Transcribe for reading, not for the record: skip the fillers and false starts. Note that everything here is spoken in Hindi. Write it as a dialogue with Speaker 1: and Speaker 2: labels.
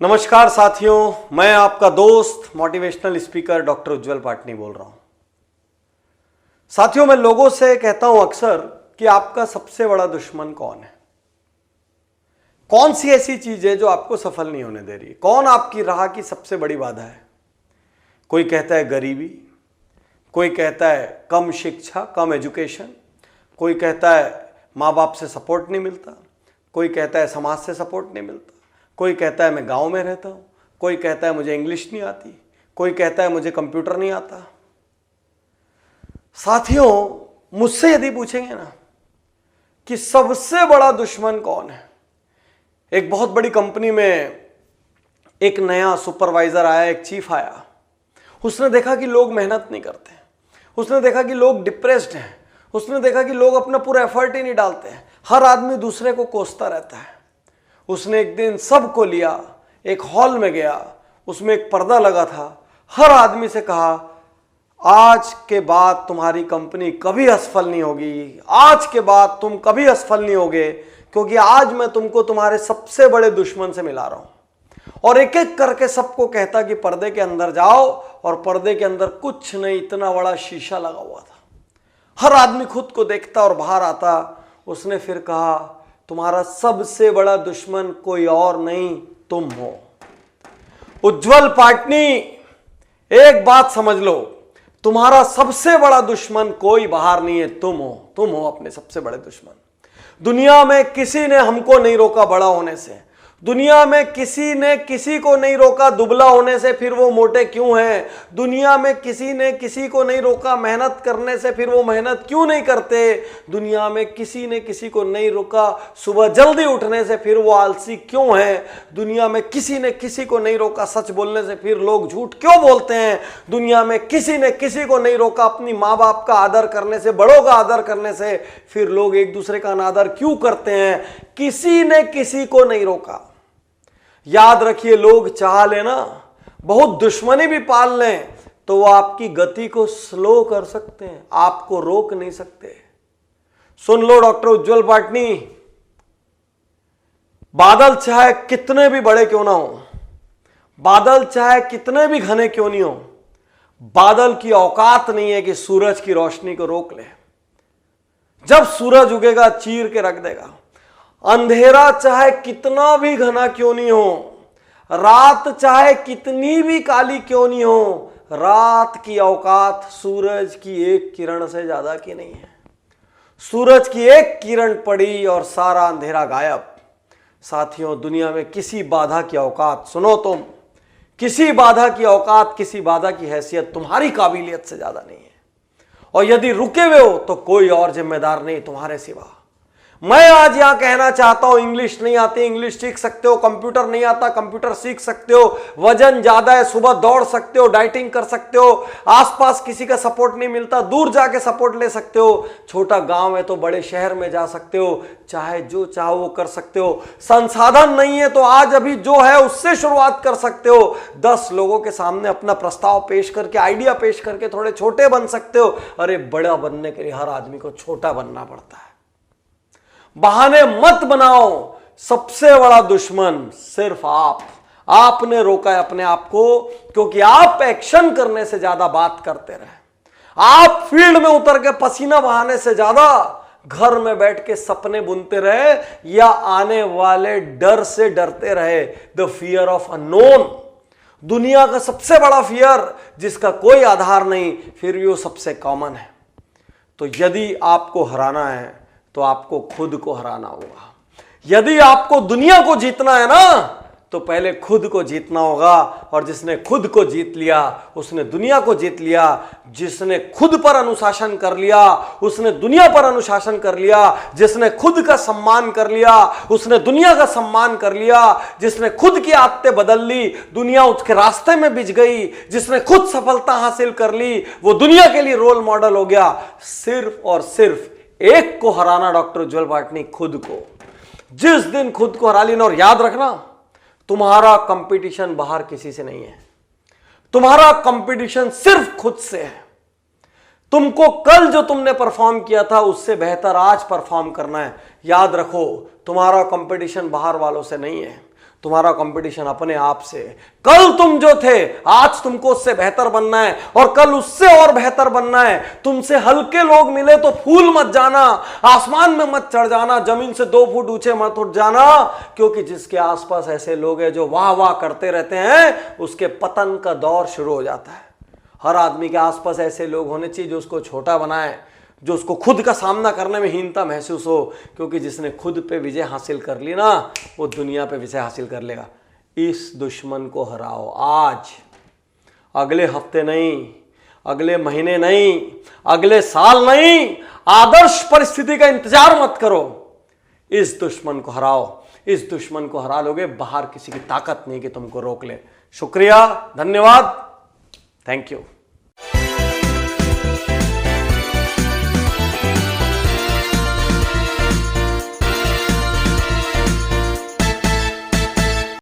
Speaker 1: नमस्कार साथियों, मैं आपका दोस्त मोटिवेशनल स्पीकर डॉक्टर उज्जवल पाटनी बोल रहा हूं। साथियों, मैं लोगों से कहता हूं अक्सर कि आपका सबसे बड़ा दुश्मन कौन है। कौन सी ऐसी चीज है जो आपको सफल नहीं होने दे रही? कौन आपकी राह की सबसे बड़ी बाधा है? कोई कहता है गरीबी, कोई कहता है कम शिक्षा, कम एजुकेशन, कोई कहता है माँ बाप से सपोर्ट नहीं मिलता, कोई कहता है समाज से सपोर्ट नहीं मिलता, कोई कहता है मैं गांव में रहता हूं, कोई कहता है मुझे इंग्लिश नहीं आती, कोई कहता है मुझे कंप्यूटर नहीं आता। साथियों, मुझसे यदि पूछेंगे ना कि सबसे बड़ा दुश्मन कौन है, एक बहुत बड़ी कंपनी में एक नया सुपरवाइजर आया, एक चीफ आया। उसने देखा कि लोग मेहनत नहीं करते, उसने देखा कि लोग डिप्रेस्ड हैं, उसने देखा कि लोग अपना पूरा एफर्ट ही नहीं डालते हैं, हर आदमी दूसरे को कोसता रहता है। उसने एक दिन सबको लिया, एक हॉल में गया, उसमें एक पर्दा लगा था, हर आदमी से कहा आज के बाद तुम्हारी कंपनी कभी असफल नहीं होगी, आज के बाद तुम कभी असफल नहीं होगे, क्योंकि आज मैं तुमको तुम्हारे सबसे बड़े दुश्मन से मिला रहा हूं। और एक एक करके सबको कहता कि पर्दे के अंदर जाओ, और पर्दे के अंदर कुछ नहीं, इतना बड़ा शीशा लगा हुआ था। हर आदमी खुद को देखता और बाहर आता। उसने फिर कहा तुम्हारा सबसे बड़ा दुश्मन कोई और नहीं, तुम हो। उज्जवल पाटनी, एक बात समझ लो, तुम्हारा सबसे बड़ा दुश्मन कोई बाहर नहीं है, तुम हो। तुम हो अपने सबसे बड़े दुश्मन। दुनिया में किसी ने हमको नहीं रोका बड़ा होने से, दुनिया में किसी ने किसी को नहीं रोका दुबला होने से, फिर वो मोटे क्यों हैं। दुनिया में किसी ने किसी को नहीं रोका मेहनत करने से, फिर वो मेहनत क्यों नहीं करते। दुनिया में किसी ने किसी को नहीं रोका सुबह जल्दी उठने से, फिर वो आलसी क्यों हैं। दुनिया में किसी ने किसी को नहीं रोका सच बोलने से, फिर लोग झूठ क्यों बोलते हैं। दुनिया में किसी ने किसी को नहीं रोका अपनी माँ बाप का आदर करने से, बड़ों का आदर करने से, फिर लोग एक दूसरे का अनादर क्यों करते हैं। किसी ने किसी को नहीं रोका। याद रखिए, लोग चाह लेना, बहुत दुश्मनी भी पाल लें, तो वो आपकी गति को स्लो कर सकते हैं, आपको रोक नहीं सकते। सुन लो डॉक्टर उज्जवल पाटनी, बादल चाहे कितने भी बड़े क्यों ना हो, बादल चाहे कितने भी घने क्यों नहीं हो, बादल की औकात नहीं है कि सूरज की रोशनी को रोक ले। जब सूरज उगेगा चीर के रख देगा। अंधेरा चाहे कितना भी घना क्यों नहीं हो, रात चाहे कितनी भी काली क्यों नहीं हो, रात की औकात सूरज की एक किरण से ज्यादा की नहीं है। सूरज की एक किरण पड़ी और सारा अंधेरा गायब। साथियों, दुनिया में किसी बाधा की औकात, सुनो तुम, किसी बाधा की औकात, किसी बाधा की हैसियत तुम्हारी काबिलियत से ज्यादा नहीं है। और यदि रुके हुए हो तो कोई और जिम्मेदार नहीं तुम्हारे सिवा। मैं आज यहां कहना चाहता हूं, इंग्लिश नहीं आती, इंग्लिश सीख सकते हो, कंप्यूटर नहीं आता, कंप्यूटर सीख सकते हो, वजन ज्यादा है, सुबह दौड़ सकते हो, डाइटिंग कर सकते हो, आसपास किसी का सपोर्ट नहीं मिलता, दूर जाके सपोर्ट ले सकते हो, छोटा गांव है तो बड़े शहर में जा सकते हो, चाहे जो चाहो वो कर सकते हो। संसाधन नहीं है तो आज अभी जो है उससे शुरुआत कर सकते हो। 10 लोगों के सामने अपना प्रस्ताव पेश करके, आइडिया पेश करके थोड़े छोटे बन सकते हो। अरे बड़ा बनने के लिए हर आदमी को छोटा बनना पड़ता है। बहाने मत बनाओ। सबसे बड़ा दुश्मन सिर्फ आपने रोका है अपने आप को, क्योंकि आप एक्शन करने से ज्यादा बात करते रहे। आप फील्ड में उतर के पसीना बहाने से ज्यादा घर में बैठ के सपने बुनते रहे, या आने वाले डर से डरते रहे। द फियर ऑफ अननोन, दुनिया का सबसे बड़ा फियर जिसका कोई आधार नहीं, फिर भी वो सबसे कॉमन है। तो यदि आपको हराना है तो आपको खुद को हराना होगा। यदि आपको दुनिया को जीतना है ना, तो पहले खुद को जीतना होगा। और जिसने खुद को जीत लिया उसने दुनिया को जीत लिया। जिसने खुद पर अनुशासन कर लिया उसने दुनिया पर अनुशासन कर लिया। जिसने खुद का सम्मान कर लिया उसने दुनिया का सम्मान कर लिया। जिसने खुद की आदतें बदल ली दुनिया उसके रास्ते में बिछ गई। जिसने खुद सफलता हासिल कर ली वो दुनिया के लिए रोल मॉडल हो गया। सिर्फ और सिर्फ एक को हराना डॉक्टर उज्जवल पाटनी, खुद को। जिस दिन खुद को हरा लेना, और याद रखना, तुम्हारा कंपटीशन बाहर किसी से नहीं है, तुम्हारा कंपटीशन सिर्फ खुद से है। तुमको कल जो तुमने परफॉर्म किया था उससे बेहतर आज परफॉर्म करना है। याद रखो, तुम्हारा कंपटीशन बाहर वालों से नहीं है, तुम्हारा कंपटीशन अपने आप से है। कल तुम जो थे आज तुमको उससे बेहतर बनना है और कल उससे और बेहतर बनना है। तुमसे हल्के लोग मिले तो फूल मत जाना, आसमान में मत चढ़ जाना, जमीन से 2 फुट ऊंचे मत उठ जाना, क्योंकि जिसके आसपास ऐसे लोग हैं जो वाह वाह करते रहते हैं उसके पतन का दौर शुरू हो जाता है। हर आदमी के आसपास ऐसे लोग होने चाहिए जो उसको छोटा बनाए, जो उसको खुद का सामना करने में हीनता महसूस हो, क्योंकि जिसने खुद पे विजय हासिल कर ली ना वो दुनिया पे विजय हासिल कर लेगा। इस दुश्मन को हराओ आज, अगले हफ्ते नहीं, अगले महीने नहीं, अगले साल नहीं, आदर्श परिस्थिति का इंतजार मत करो। इस दुश्मन को हराओ। इस दुश्मन को हरा लोगे, बाहर किसी की ताकत नहीं कि तुमको रोक ले। शुक्रिया, धन्यवाद, थैंक यू।